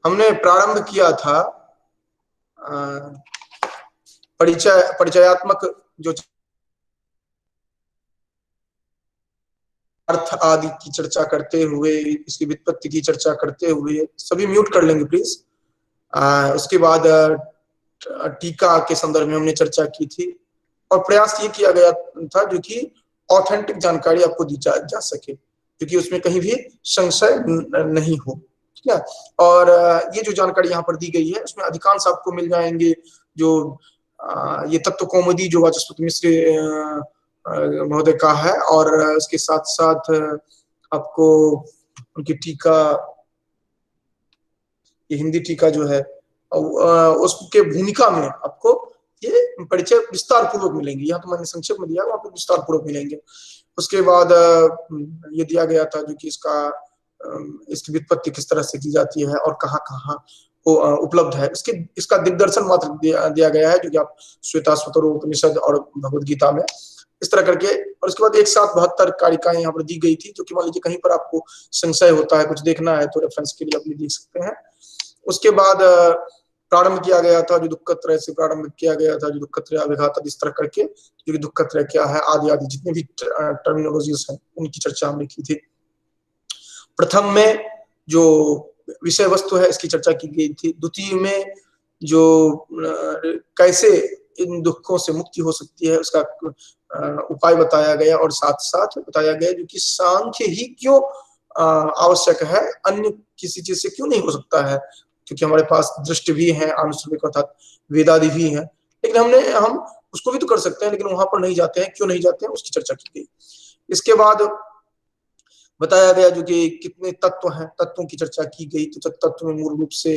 हमने प्रारंभ किया था परिचयात्मक जो अर्थ आदि की चर्चा करते हुए, इसकी व्युत्पत्ति की चर्चा करते हुए, सभी म्यूट कर लेंगे प्लीज। उसके बाद टीका के संदर्भ में हमने चर्चा की थी और प्रयास ये किया गया था जो कि ऑथेंटिक जानकारी आपको दी जा सके, क्योंकि उसमें कहीं भी संशय नहीं हो, ठीक है। और ये जो जानकारी यहाँ पर दी गई है उसमें अधिकांश आपको मिल जाएंगे जो ये तत्व कौमुदी जो वाचस्पति मिश्र महोदय का है, और उसके साथ साथ आपको उनकी टीका, ये हिंदी टीका जो है उसके भूमिका में आपको ये परिचय विस्तार पूर्वक मिलेंगे। यहाँ तो मैंने संक्षेप में दिया, आपको विस्तार पूर्वक मिलेंगे। उसके बाद ये दिया गया था जो कि इसकी व्युत्पत्ति किस तरह से की जाती है और कहाँ कहाँ उपलब्ध है, इसका दिग्दर्शन मात्र दिया गया है, जो कि आप श्वेताश्वतर उपनिषद और भगवद गीता में इस तरह करके। और उसके बाद 172 कारिकाएं यहाँ पर दी गई थी, जो कि मान लीजिए कहीं पर आपको संशय होता है, कुछ देखना है तो रेफरेंस के लिए आप देख सकते हैं। उसके बाद प्रारंभ किया गया था जो दुःखत्रय से प्रारंभ किया गया था, जो दुःखत्रय अभिघात इस तरह करके, जो कि दुःखत्रय क्या है आदि आदि जितने भी टर्मिनोलॉजीज हैं उनकी चर्चा हमने की थी। प्रथम में जो विषय वस्तु है इसकी चर्चा की गई थी। द्वितीय में जो कैसे इन दुखों से मुक्ति हो सकती है उसका उपाय बताया गया, और साथ साथ बताया गया जो कि सांख्य ही क्यों आवश्यक है, अन्य किसी चीज से क्यों नहीं हो सकता है, क्योंकि हमारे पास दृष्टि भी है, आनुष्ठिक अर्थात वेदादि भी है, लेकिन हम उसको भी तो कर सकते हैं, लेकिन वहां पर नहीं जाते हैं, क्यों नहीं जाते हैं उसकी चर्चा की गई। इसके बाद बताया गया जो कि कितने तत्व हैं, तत्वों की चर्चा की गई। तो तत्व में मूल रूप से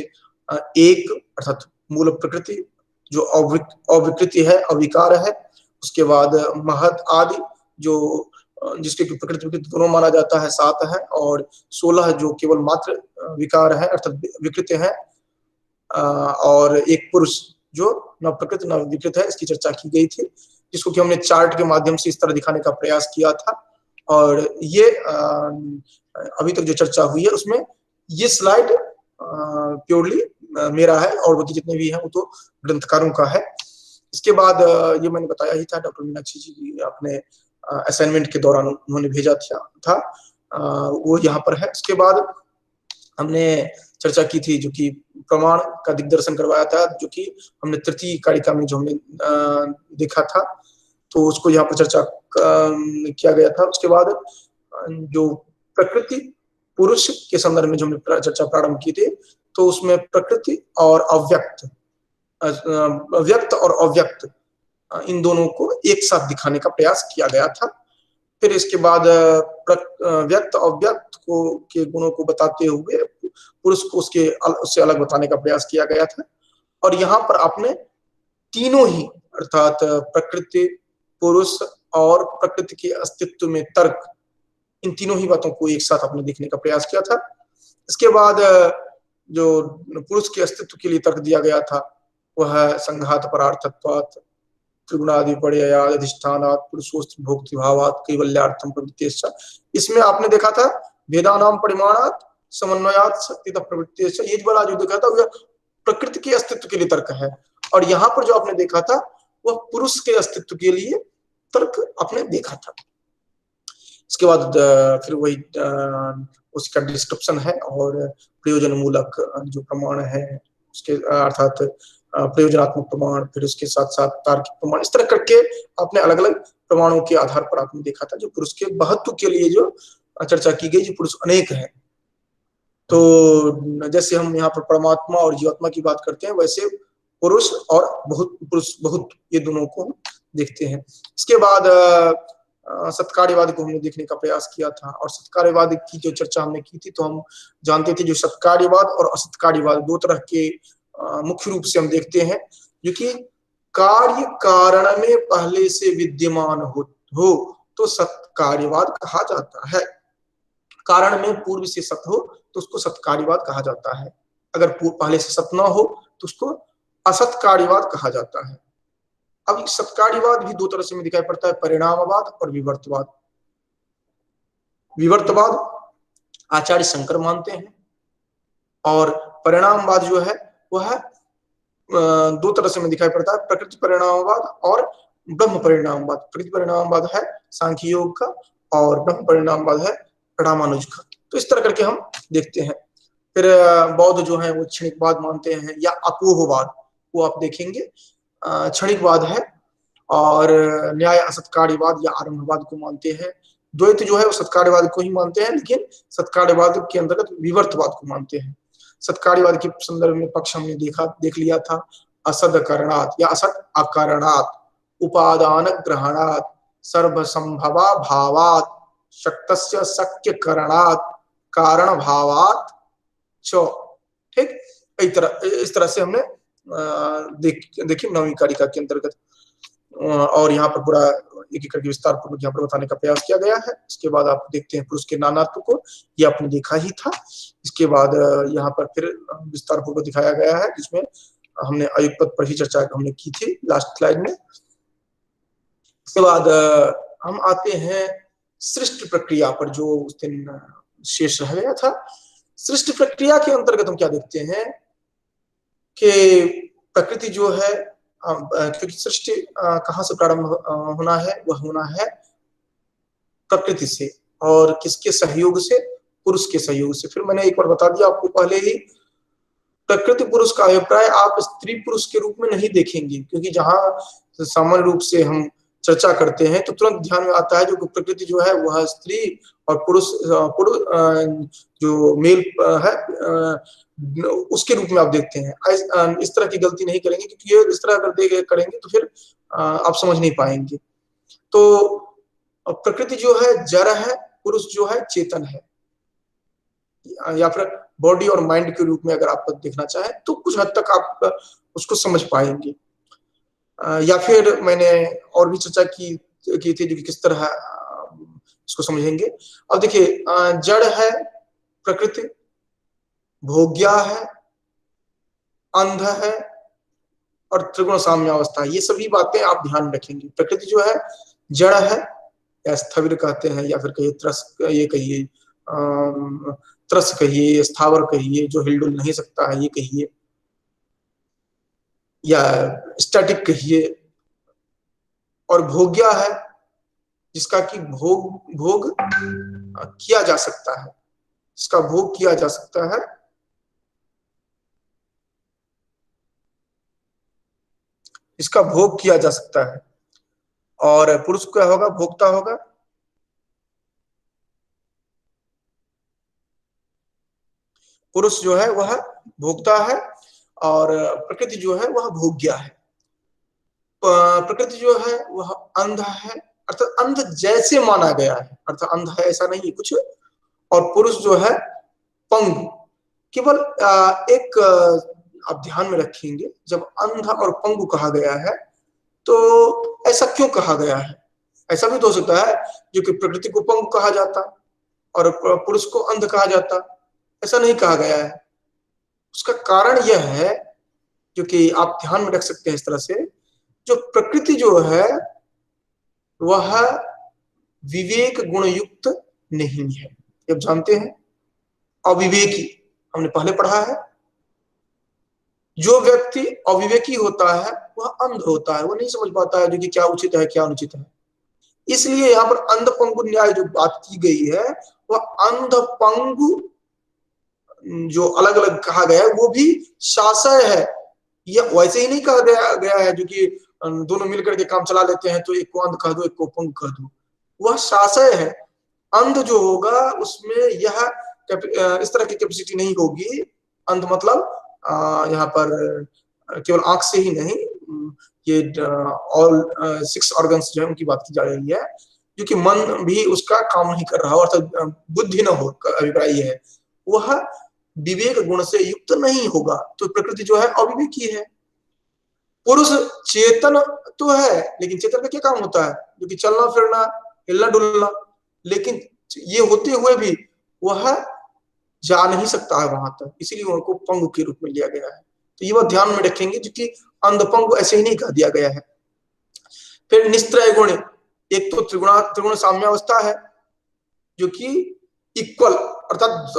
एक अर्थात मूल प्रकृति जो अविकृति है, अविकार है। उसके बाद महत आदि जो जिसके प्रकृति विकृति दोनों माना जाता है 7 है, और 16 जो केवल मात्र विकार है अर्थात विकृत है, और एक पुरुष जो न प्रकृत न विकृत है, इसकी चर्चा की गई थी, जिसको कि हमने चार्ट के माध्यम से इस तरह दिखाने का प्रयास किया था। और ये अभी तक जो चर्चा हुई है उसमें ये स्लाइड प्योरली मेरा है, और बाकी जितने भी हैं वो तो ग्रंथकारों का है। इसके बाद ये मैंने बताया ही था, डॉक्टर मीनाक्षी जी की अपने असाइनमेंट के दौरान उन्होंने भेजा था, वो यहाँ पर है। उसके बाद हमने चर्चा की थी जो कि प्रमाण का दिग्दर्शन करवाया था, जो कि हमने तृतीय कारिका में जो हमने देखा था, तो उसको यहाँ पर चर्चा किया गया था। उसके बाद जो प्रकृति पुरुष के संदर्भ में जो हमने चर्चा प्रारंभ की थी, तो उसमें प्रकृति और व्यक्त और अव्यक्त इन दोनों को एक साथ दिखाने का प्रयास किया गया था। फिर इसके बाद व्यक्त अव्यक्त के गुणों को बताते हुए पुरुष को उससे अलग बताने का प्रयास किया गया था। और यहाँ पर आपने तीनों ही अर्थात प्रकृति, पुरुष और प्रकृति के अस्तित्व में तर्क, इन तीनों ही बातों को एक साथ आपने देखने का प्रयास किया था। इसके बाद जो पुरुष के अस्तित्व के लिए तर्क दिया गया था वह है संघात परार्थत्वात् त्रिगुणादि पर्यायाद अधिष्ठानात् पुरुषोस्ति भोक्ति भावात् कैवल्यार्थम प्रवृत्तिश्च। इसमें आपने देखा था भेदानाम परिमाणात् समन्वयात् शक्तितः प्रवृत्तिश्च, ये बड़ा जो देखा था वह प्रकृति के अस्तित्व के लिए तर्क है, और यहाँ पर जो आपने देखा था वह पुरुष के अस्तित्व के लिए तर्क आपने देखा था। इसके बाद फिर वही उसका डिस्क्रिप्शन है और प्रयोजन मूलक जो प्रमाण है उसके अर्थात प्रयोजनात्मक प्रमाण, फिर उसके साथ साथ तार्किक प्रमाण, इस तरह करके आपने अलग अलग प्रमाणों के आधार पर आपने देखा था जो पुरुष के महत्व के लिए जो चर्चा की गई, जो पुरुष अनेक है। तो जैसे हम यहाँ पर परमात्मा और जीवात्मा की बात करते हैं, वैसे पुरुष और पुरुष बहुत, ये दोनों को देखते हैं। इसके बाद सत्कार्यवाद को हमने देखने का प्रयास किया था, और सत्कार्यवाद की जो चर्चा हमने की थी तो हम जानते थे जो सत्कार्यवाद और असत्कार्यवाद दो तरह के मुख्य रूप से हम देखते हैं, जो कि कार्य कारण में पहले से विद्यमान हो तो सत्कार्यवाद कहा जाता है, कारण में पूर्व से सत हो तो उसको सत्कार्यवाद कहा जाता है, अगर पहले से सत न हो तो उसको असत्कार्यवाद कहा जाता है। अब सत्कार्यवाद भी दो तरह से में दिखाई पड़ता है, परिणामवाद और विवर्तवाद। विवर्तवाद आचार्य शंकर मानते हैं और परिणामवाद जो है वह दो तरह से में दिखाई पड़ता है, प्रकृति परिणामवाद और ब्रह्म परिणामवाद। प्रकृति परिणामवाद है सांख्य योग का और ब्रह्म परिणामवाद है रामानुज का। तो इस तरह करके हम देखते हैं। फिर बौद्ध जो है वो क्षणिकवाद मानते हैं या अपोहवाद, वो आप देखेंगे। क्षणिकवाद है और न्याय असत्कार्यवाद या आरंभवाद को मानते हैं। द्वैत जो है वो सत्कार्यवाद को ही मानते हैं, लेकिन सत्कार्यवाद के अंतर्गत विवर्तवाद को मानते हैं। सत्कार्यवाद के संदर्भ में पक्ष हमने देख लिया था, असद करणात या असत अकरणात, उपादान ग्रहणात, सर्वसंभवा भावात, शक्तस्य शक्य करणात, कारण भावात चो। ठीक, इस तरह से हमने देखिए नवीं कारिका के अंतर्गत। और यहाँ पर पूरा एक एक करके विस्तार पूर्वक यहाँ पर बताने का प्रयास किया गया है। इसके बाद आप देखते हैं पुरुष के नानात्व को, ये आपने देखा ही था। इसके बाद यहाँ पर फिर विस्तार पूर्वक दिखाया गया है, जिसमें हमने अयुगपत पर ही चर्चा हमने की थी लास्ट स्लाइड में। इसके बाद हम आते हैं सृष्टि प्रक्रिया पर, जो उस दिन शेष रह गया था। सृष्टि प्रक्रिया के अंतर्गत हम क्या देखते हैं कि प्रकृति जो है, क्योंकि सृष्टि कहाँ से प्रारंभ होना है, वह होना है प्रकृति से, और किसके सहयोग से? पुरुष के सहयोग से। फिर मैंने एक बार बता दिया आपको पहले ही, प्रकृति पुरुष का अभिप्राय आप स्त्री पुरुष के रूप में नहीं देखेंगे, क्योंकि जहां सामान्य रूप से हम चर्चा करते हैं तो तुरंत ध्यान में आता है जो प्रकृति जो है वह स्त्री और पुरुष जो मेल है उसके रूप में आप देखते हैं। इस तरह की गलती नहीं करेंगे, क्योंकि ये इस तरह अगर करेंगे तो फिर आप समझ नहीं पाएंगे। तो प्रकृति जो है जड़ है, पुरुष जो है चेतन है, या फिर बॉडी और माइंड के रूप में अगर आप देखना चाहें तो कुछ हद तक आप उसको समझ पाएंगे। या फिर मैंने और भी चर्चा की थी जो कि किस तरह इसको समझेंगे। अब देखिए, जड़ है प्रकृति, भोग्या है, अंध है और त्रिगुण साम्यावस्था, ये सभी बातें आप ध्यान रखेंगे। प्रकृति जो है जड़ है, या स्थविर कहते हैं, या फिर कहिए त्रस कहिए, स्थावर कहिए, जो हिलडुल नहीं सकता है ये कहिए, या स्टैटिक कहिए। और भोग्या है, जिसका कि भोग किया जा सकता है, इसका भोग किया जा सकता है। इसका भोग किया जा सकता है। और पुरुष क्या होगा? भोक्ता होगा। पुरुष जो है वह भोक्ता है और प्रकृति जो है वह भोग्या है। प्रकृति जो है वह अंध है, अर्थात अंध जैसे माना गया है, अर्थात अंध है ऐसा नहीं कुछ। और पुरुष जो है पंगु। केवल एक आप ध्यान में रखेंगे, जब अंध और पंगु कहा गया है तो ऐसा क्यों कहा गया है? ऐसा भी तो हो सकता है जो कि प्रकृति को पंगु कहा जाता और पुरुष को अंध कहा जाता, ऐसा नहीं कहा गया है। उसका कारण यह है, जो कि आप ध्यान में रख सकते हैं इस तरह से, जो प्रकृति जो है वह विवेक गुण युक्त नहीं है। आप जानते हैं अविवेकी, हमने पहले पढ़ा है, जो व्यक्ति अविवेकी होता है वह अंध होता है, वो नहीं समझ पाता है जो कि क्या उचित है क्या अनुचित है। इसलिए यहाँ पर अंध पंगु न्याय जो बात की गई है, वह अंध पंगु जो अलग अलग कहा गया है वो भी शासय है। यह वैसे ही नहीं कहा गया है जो कि दोनों मिलकर के काम चला लेते हैं, तो एक को अंध कह दो एक को पंगु कह दो। वह शासय है। अंध जो होगा उसमें यह इस तरह की कैपेसिटी नहीं होगी। अंध मतलब यहाँ पर केवल आंख से ही नहीं, ये ऑल 6 ऑर्गन्स जो है उनकी बात की जा रही है, जो कि मन भी उसका काम नहीं कर रहा हो, अर्थात बुद्धि न हो, अभिप्राय यह है। वह विवेक गुण से युक्त नहीं होगा, तो प्रकृति जो है अविवेकी है। पुरुष चेतन तो है, लेकिन चेतन का क्या काम होता है? जो कि चलना फिरना, हिलना डुलना, लेकिन ये होते हुए भी वह जा नहीं सकता है वहां तक, इसीलिए उनको पंगु के रूप में लिया गया है। तो ये बात ध्यान में रखेंगे, जो कि अंध पंगु ऐसे ही नहीं कह दिया गया है। फिर निस्त्रय गुण, एक तो त्रिगुण साम्यावस्था है, जो कि इक्वल अर्थात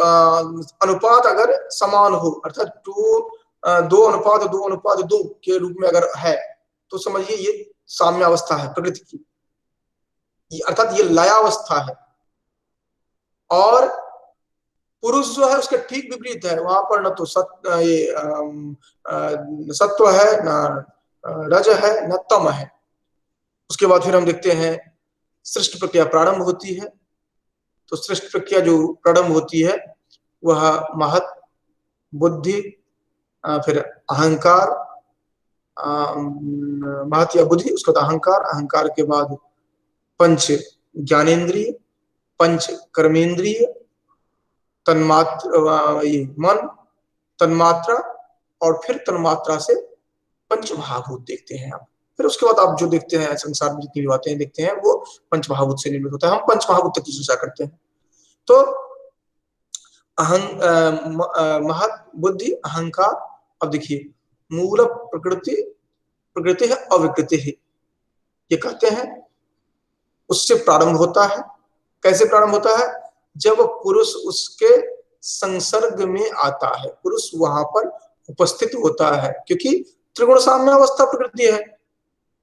अनुपात अगर समान हो, अर्थात 2:2 के रूप में अगर है तो समझिए ये साम्यावस्था है प्रकृति की, अर्थात ये लयावस्था है। और पुरुष जो है उसके ठीक विपरीत है, वहां पर न तो सत्व है, न रज है, न तम है। उसके बाद फिर हम देखते हैं सृष्टि प्रक्रिया प्रारंभ होती है। तो सृष्टि प्रक्रिया जो प्रारंभ होती है वह महत, बुद्धि, फिर अहंकार, महत या बुद्धि, उसके बाद अहंकार, अहंकार के बाद पंच ज्ञानेन्द्रिय, पंच कर्मेंद्रिय, तन्मात्र, ये मन, तन्मात्रा, और फिर तन्मात्रा से पंच महाभूत देखते हैं आप। फिर उसके बाद आप जो देखते हैं संसार में जितनी भी बातें देखते हैं वो पंच महाभूत से निर्मित होता है। हम पंच महाभूत तक की चर्चा करते हैं। तो महत, बुद्धि, अहंकार। अब देखिए मूल प्रकृति, प्रकृति है अविकृति है, ये कहते हैं उससे प्रारंभ होता है। कैसे प्रारंभ होता है? जब पुरुष उसके संसर्ग में आता है, पुरुष वहां पर उपस्थित होता है, क्योंकि त्रिगुण साम्यावस्था प्रकृति है।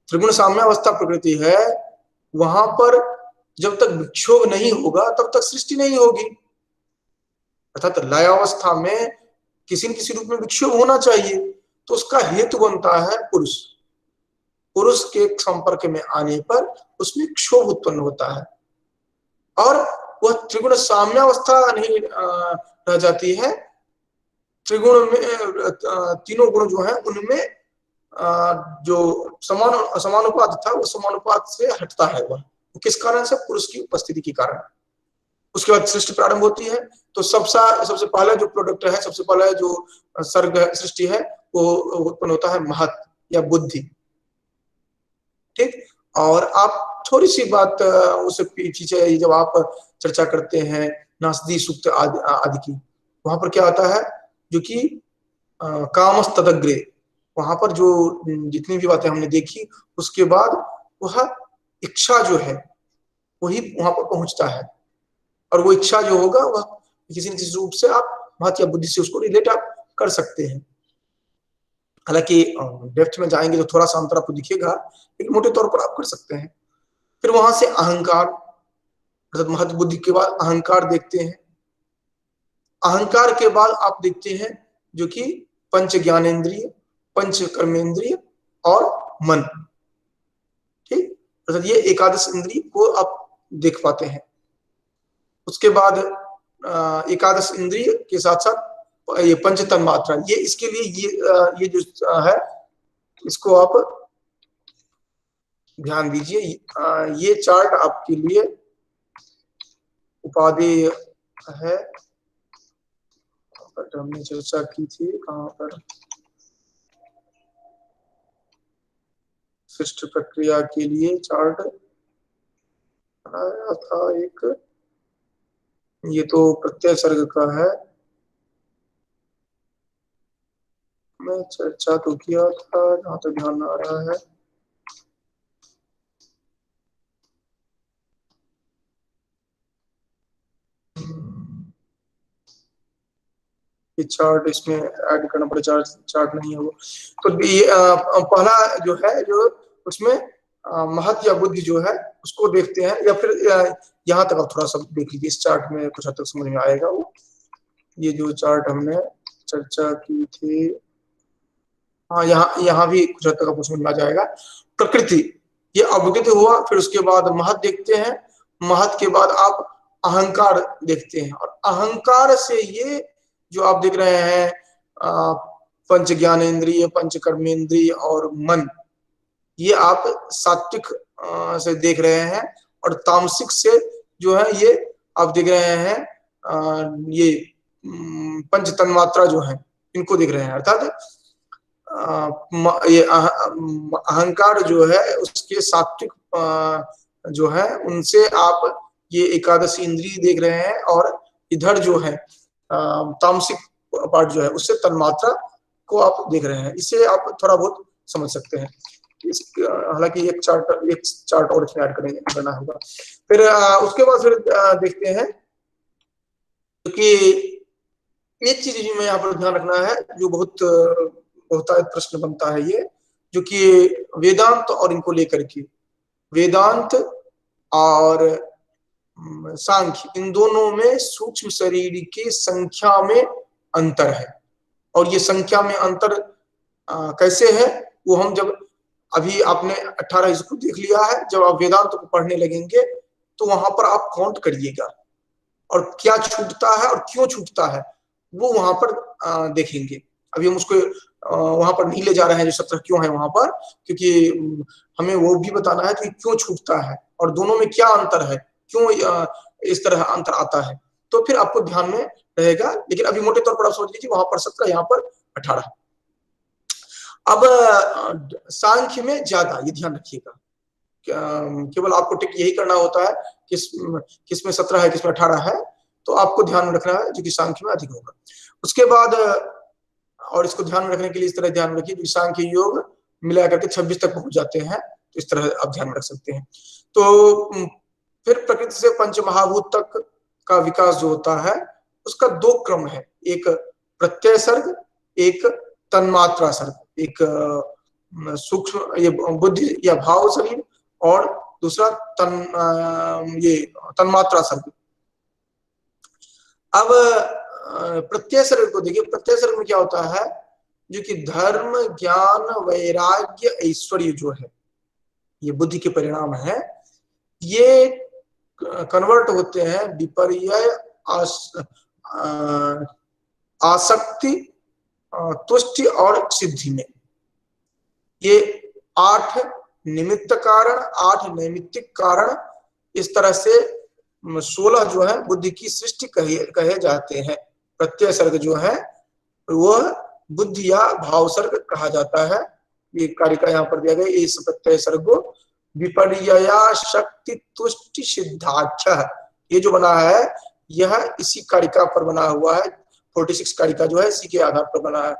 त्रिगुण साम्यावस्था प्रकृति है, वहां पर जब तक विक्षोभ नहीं होगा तब तक सृष्टि नहीं होगी। अर्थात लयावस्था में किसी न किसी रूप में विक्षोभ होना चाहिए, तो उसका हेतु बनता है पुरुष। पुरुष के संपर्क में आने पर उसमें क्षोभ उत्पन्न होता है, और वह त्रिगुण साम्यावस्था नहीं रह जाती है। त्रिगुण में तीनों गुण जो है उनमें जो समानुपात था वो समानुपात से हटता है। वह किस कारण से? पुरुष की उपस्थिति के कारण। उसके बाद सृष्टि प्रारंभ होती है। तो सबसे पहला जो प्रोडक्ट है, सबसे पहला जो सर्ग सृष्टि है वो उत्पन्न होता है महत या बुद्धि। ठीक। और आप थोड़ी सी बात उससे पीछे जब आप चर्चा करते हैं नासदी सूक्त आदि की, वहां पर क्या आता है जो कि कामस तदग्रे, वहां पर जो जितनी भी बातें हमने देखी उसके बाद वह इच्छा जो है वही वहां पर पहुंचता है। और वो इच्छा जो होगा वह किसी न किसी रूप से आप महत या बुद्धि से उसको रिलेट आप कर सकते हैं। हालांकि डेप्थ में जाएंगे तो थोड़ा सा अंतर आपको दिखेगा, लेकिन मोटे तौर पर आप कर सकते हैं। फिर वहां से अहंकार, अर्थात महत बुद्धि के बाद अहंकार देखते हैं। अहंकार के बाद आप देखते हैं जो कि पंच ज्ञानेन्द्रिय, पंच कर्मेंद्रिय और मन। ठीक। अर्थात ये एकादश इंद्रिय को आप देख पाते हैं। उसके बाद एकादश इंद्रिय के साथ साथ ये पंच तन्मात्रा, ये इसके लिए ये जो है इसको आप ध्यान दीजिए। ये चार्ट आपके लिए उपादेय है, पर हमने चर्चा की थी कहाँ पर, सृष्टि प्रक्रिया के लिए चार्ट बनाया था एक, ये तो प्रत्यय सर्ग का है। मैं चर्चा तो किया था जहां तक ध्यान आ रहा है। ये चार्ट इसमें ऐड करना पड़े, चार्ट नहीं है वो। तो ये पहला जो है जो उसमें महत या बुद्धि जो है उसको देखते हैं, या फिर यहाँ तक आप थोड़ा सा देख लीजिए, इस चार्ट में कुछ हद तक समझ में आएगा वो। ये जो चार्ट हमने चर्चा की थी, हाँ यहाँ भी कुछ हद तक आपको समझ में आ जाएगा। प्रकृति ये अवगत हुआ, फिर उसके बाद महत देखते हैं, महत के बाद आप अहंकार देखते हैं, और अहंकार से ये जो आप देख रहे हैं पंच ज्ञानेन्द्रिय, पंच कर्मेंद्रिय और मन, ये आप सात्विक से देख रहे हैं, और तामसिक से जो है ये आप देख रहे हैं ये पंच तन्मात्रा जो है इनको देख रहे हैं। अर्थात ये अहंकार जो है उसके सात्विक जो है उनसे आप ये एकादशी इंद्रिय देख रहे हैं, और इधर जो है तामसिक पार्ट जो है उससे तन्मात्रा को आप देख रहे हैं। इसे आप थोड़ा बहुत समझ सकते हैं। हालांकि एक चार्ट और इसमें ऐड करना होगा। फिर उसके बाद फिर देखते हैं क्योंकि एक चीज में यहाँ पर ध्यान रखना है, जो बहुत बहुतायत प्रश्न बनता है ये, जो कि वेदांत और इनको लेकर के, वेदांत और सांख्य, इन दोनों में सूक्ष्म शरीर की संख्या में अंतर है। और ये संख्या में अंतर कैसे है, वो हम जब, अभी आपने 18 इसको देख लिया है, जब आप वेदांत को पढ़ने लगेंगे तो वहां पर आप काउंट करिएगा और क्या छूटता है और क्यों छूटता है वो वहां पर देखेंगे। अभी हम उसको वहां पर नहीं ले जा रहे हैं जो 17 क्यों है वहां पर, क्योंकि हमें वो भी बताना है कि क्यों छूटता है और दोनों में क्या अंतर है, क्यों इस तरह अंतर आता है, तो फिर आपको ध्यान में रहेगा। लेकिन अभी मोटे तौर पर आप समझ लीजिए वहां पर 17, यहाँ पर 18। अब सांख्य में ज्यादा, ये ध्यान रखिएगा, केवल आपको टिक यही करना होता है किसमें 17 है किसमें 18 है, तो आपको ध्यान में रखना है जो कि सांख्य में अधिक होगा। उसके बाद और इसको ध्यान में रखने के लिए इस तरह ध्यान रखिए, जो सांख्य योग मिला करके 26 तक पहुंच जाते हैं, तो इस तरह आप ध्यान रख सकते हैं। तो फिर प्रकृति से पंच महाभूत तक का विकास जो होता है उसका 2 क्रम है, एक प्रत्यय सर्ग, एक तन्मात्रा सर्ग, एक सूक्ष्म ये बुद्धि या भाव शरीर, और दूसरा ये तन्मात्रा सर्ग। अब प्रत्यय सर्ग को देखिए, प्रत्यय सर्ग में क्या होता है, जो कि धर्म ज्ञान वैराग्य ऐश्वर्य जो है, ये बुद्धि के परिणाम है, ये कन्वर्ट होते हैं विपर्यय, आसक्ति, तुष्टि और सिद्धि में। ये 8 निमित्त कारण, 8 नैमित्तिक कारण, इस तरह से 16 जो है बुद्धि की सृष्टि कहे जाते हैं। प्रत्यय सर्ग जो है वह बुद्धि या भाव सर्ग कहा जाता है। ये कारिका यहाँ पर दिया गया, इस प्रत्यय सर्गो विपर्यया शक्ति तुष्टि सिद्धाख्य, ये जो बना है यह इसी कारिका पर बना हुआ है। 46 कारिका जो है इसी के आधार पर बना है,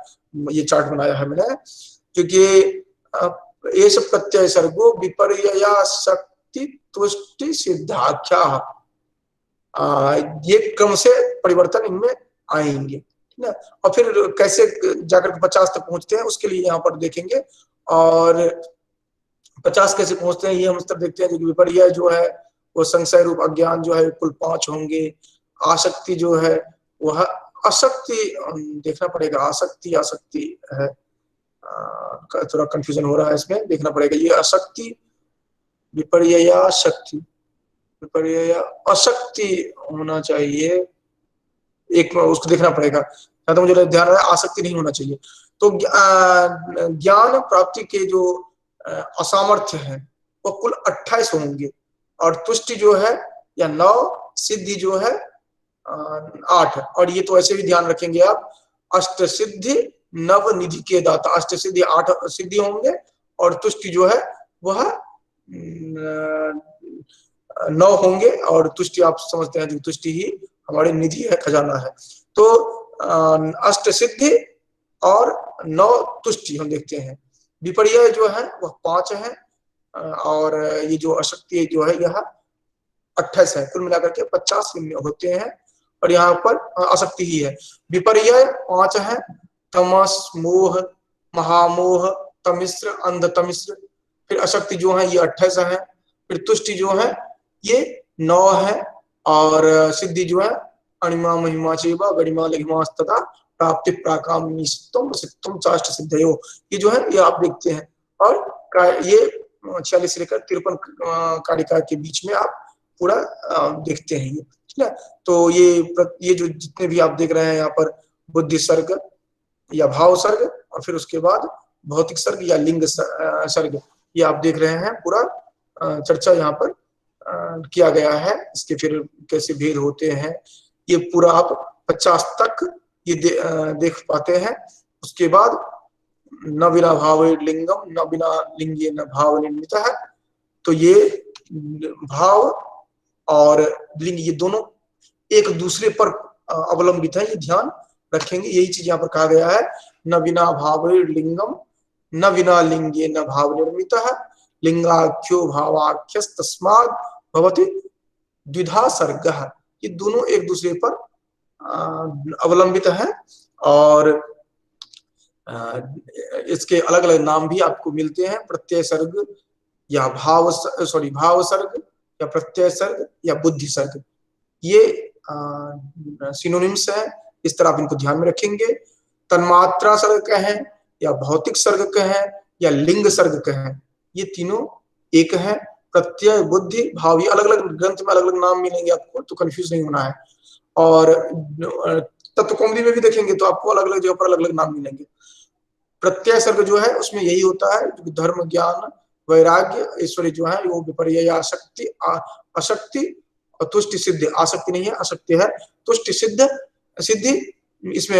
ये चार्ट बनाया है मैंने, क्योंकि ये सब प्रत्यय सर्गो विपर्यया शक्ति तुष्टि सिद्धाख्या, ये क्रम से परिवर्तन इनमें आएंगे, ठीक है। और फिर कैसे जाकर 50 तक पहुंचते हैं उसके लिए यहाँ पर देखेंगे, और 50 कैसे पहुंचते हैं ये हम तब देखते हैं। जो विपर्यय जो है वो संशय रूप अज्ञान जो है कुल 5 होंगे। आसक्ति जो है वह आसक्ति देखना पड़ेगा, आसक्ति है, थोड़ा कंफ्यूजन हो रहा है इसमें, देखना पड़ेगा। ये आसक्ति विपर्यया शक्ति, विपर्यय अशक्ति होना चाहिए, एक उसको देखना पड़ेगा, तो मुझे ध्यान रहा आसक्ति नहीं होना चाहिए। तो ज्ञान प्राप्ति के जो असामर्थ्य है वो कुल 28 होंगे, और तुष्टि जो है या 9, सिद्धि जो है 8। और ये तो ऐसे भी ध्यान रखेंगे आप, अष्ट सिद्धि नव निधि के दाता, अष्ट सिद्धि 8 सिद्धि होंगे, और तुष्टि जो है वह 9 होंगे, और तुष्टि आप समझते हैं तुष्टि ही हमारी निधि है, खजाना है। तो अष्ट सिद्धि और 9 तुष्टि हम देखते हैं। विपर्यय जो है वह 5 है, और ये जो अशक्ति जो है यह 28 है, कुल मिलाकर के 50 होते हैं। और यहाँ पर अशक्ति ही है। विपर्यय 5 है, तमस मोह महामोह तमिश्र अंध तमिश्र। फिर अशक्ति जो है ये 28 है। फिर तुष्टि जो है ये 9 है, और सिद्धि जो है अणिमा महिमा चेवा गणिमा लघिमा तथा प्राप्ति प्राकामिष्टम सिद्धम चाष्ट सिद्धयो, ये जो है ये आप देखते हैं। और ये 46 से लेकर 53 कारिका के बीच में आप पूरा देखते हैं ये, ठीक है। तो ये जो जितने भी आप देख रहे हैं यहाँ पर बुद्धि सर्ग या भाव सर्ग, और फिर उसके बाद भौतिक सर्ग या लिंग सर्ग, ये आप देख रहे हैं। पूरा चर्चा यहाँ पर किया गया है, इसके फिर कैसे भेद होते हैं ये पूरा आप 50 तक ये देख पाते हैं। उसके बाद न बिना भाव लिंगम न बिना लिंगे न भाव निर्मित है, तो ये भाव और लिंग ये दोनों एक दूसरे पर अवलंबित है, ये ध्यान रखेंगे। यही चीज यहाँ पर कहा गया है, न बिना भाव लिंगम न बिना लिंगे न भाव निर्मित है, लिंगाख्यो भावाख्यस तस्माद भवति द्विधा सर्ग। ये दोनों एक दूसरे पर अवलंबित है, और इसके अलग अलग नाम भी आपको मिलते हैं, प्रत्यय सर्ग या भाव सर्ग या प्रत्यय सर्ग या बुद्धि सर्ग। ये सिनोनिम्स है, इस तरह आप इनको ध्यान में रखेंगे। तन्मात्रा सर्ग कहें या भौतिक सर्ग कहें या लिंग सर्ग कहें, ये तीनों एक है। प्रत्यय, बुद्धि, भाव, ये अलग अलग ग्रंथ में अलग अलग नाम मिलेंगे आपको, तो कंफ्यूज नहीं होना है। और तत्व कौमुदी में भी देखेंगे तो आपको अलग अलग जगह पर अलग अलग नाम मिलेंगे। प्रत्यय सर्ग जो है उसमें यही होता है, धर्म, ज्ञान, वैराग्य, ऐश्वर्य जो है वो विपर्य, आसक्ति, अशक्ति और तुष्टि सिद्धि। आसक्ति नहीं है, अशक्ति है। तुष्टि सिद्ध सिद्धि, इसमें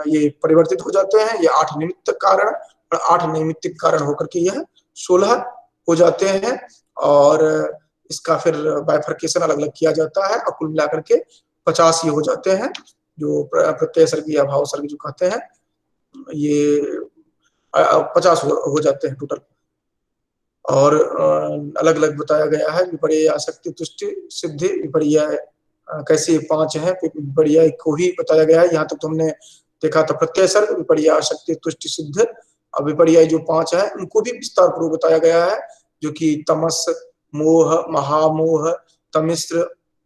ये परिवर्तित हो जाते हैं। ये 8 निमित्त कारण और 8 नैमित्तिक कारण होकर के यह 16 हो जाते हैं, और इसका फिर बाइफर्केशन अलग अलग किया जाता है, और कुल मिलाकर के 50 ये हो जाते हैं, जो प्रत्यय सर्ग या भाव सर्ग जो कहते हैं, ये 50 हो जाते हैं टोटल। और अलग अलग बताया गया है, विपर्य, आसक्ति, तुष्टि, सिद्धि, विपर्य कैसे 5 है, विपर्य को ही बताया गया है। यहाँ तक तो हमने देखा था प्रत्यय सर्ग, विपर्य, आसक्ति, तुष्टि, सिद्ध। अब विपर्य जो 5 है उनको भी विस्तार पूर्वक बताया गया है, जो कि तमस, मोह, महामोह, तमिश्र,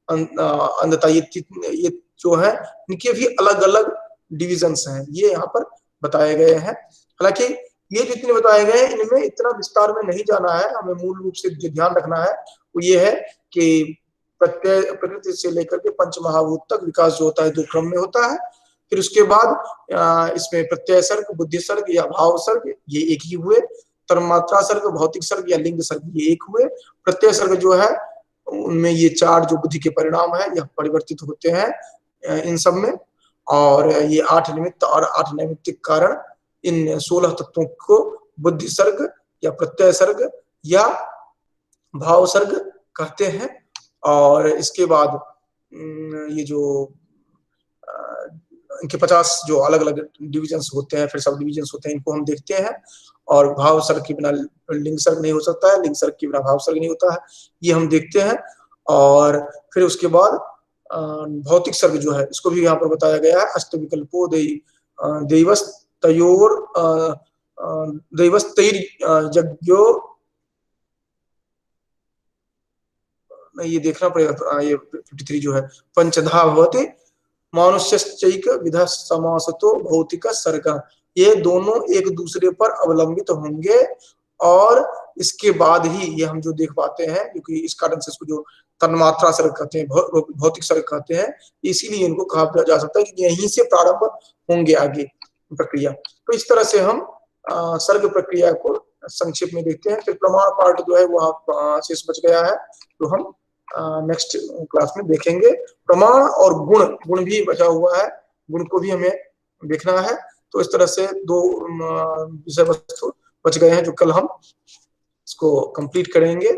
अंधता, ये जो है इनके भी अलग अलग डिविजन्स हैं, ये यहाँ पर बताए गए हैं। हालांकि ये जितने बताए गए हैं इनमें इतना विस्तार में नहीं जाना है, हमें मूल रूप से जो ध्यान रखना है वो ये है कि प्रकृति से लेकर के पंच महाभूत तक विकास जो होता है 2 क्रम में होता है। फिर उसके बाद इसमें प्रत्यय सर्ग, बुद्धि सर्ग या भाव सर्ग ये एक ही हुए। तन्मात्रा सर्ग, भौतिक सर्ग या लिंग सर्ग ये एक हुए। प्रत्यय सर्ग जो है उनमें ये 4 जो बुद्धि के परिणाम है यह परिवर्तित होते हैं इन सब में, और ये 8 निमित्त और 8 नैमित्तिक कारण, इन 16 तत्वों को बुद्धि सर्ग या प्रत्यय सर्ग या भाव सर्ग कहते हैं। और इसके बाद ये जो इनके 50 जो अलग अलग डिविजन्स होते हैं, फिर सब डिविजन्स होते हैं, इनको हम देखते हैं। और भाव सर्ग के बिना लिंग सर्ग नहीं हो सकता है, लिंग सर्ग के बिना भाव सर्ग नहीं होता है, ये हम देखते हैं। और फिर उसके बाद भौतिक सर्ग जो है इसको भी यहाँ पर बताया गया है। अष्टविकल्पो दैवस्तयोर दैवस्तैर यज्ञो, ये देखना पड़ेगा, ये 53 जो है, पंचधा भवति मानुष्यश्चैक विधा समासतो भौतिक सर्ग, ये दोनों एक दूसरे पर अवलंबित होंगे, और इसके बाद ही ये हम जो देख पाते हैं, क्योंकि इस कारण से इसको जो तन्मात्रा सर्ग कहते हैं, भौतिक सर्ग कहते हैं, इसीलिए इनको कहा जा सकता है कि यहीं से प्रारंभ होंगे आगे प्रक्रिया। तो इस तरह से हम सर्ग प्रक्रिया को संक्षेप में देखते हैं। फिर प्रमाण पार्ट जो है वो शेष बच गया है, तो हम नेक्स्ट क्लास में देखेंगे। प्रमाण और गुण भी बचा हुआ है, गुण को भी हमें देखना है। तो इस तरह से 2 विषय वस्तु बच गए हैं जो कल हम इसको कंप्लीट करेंगे।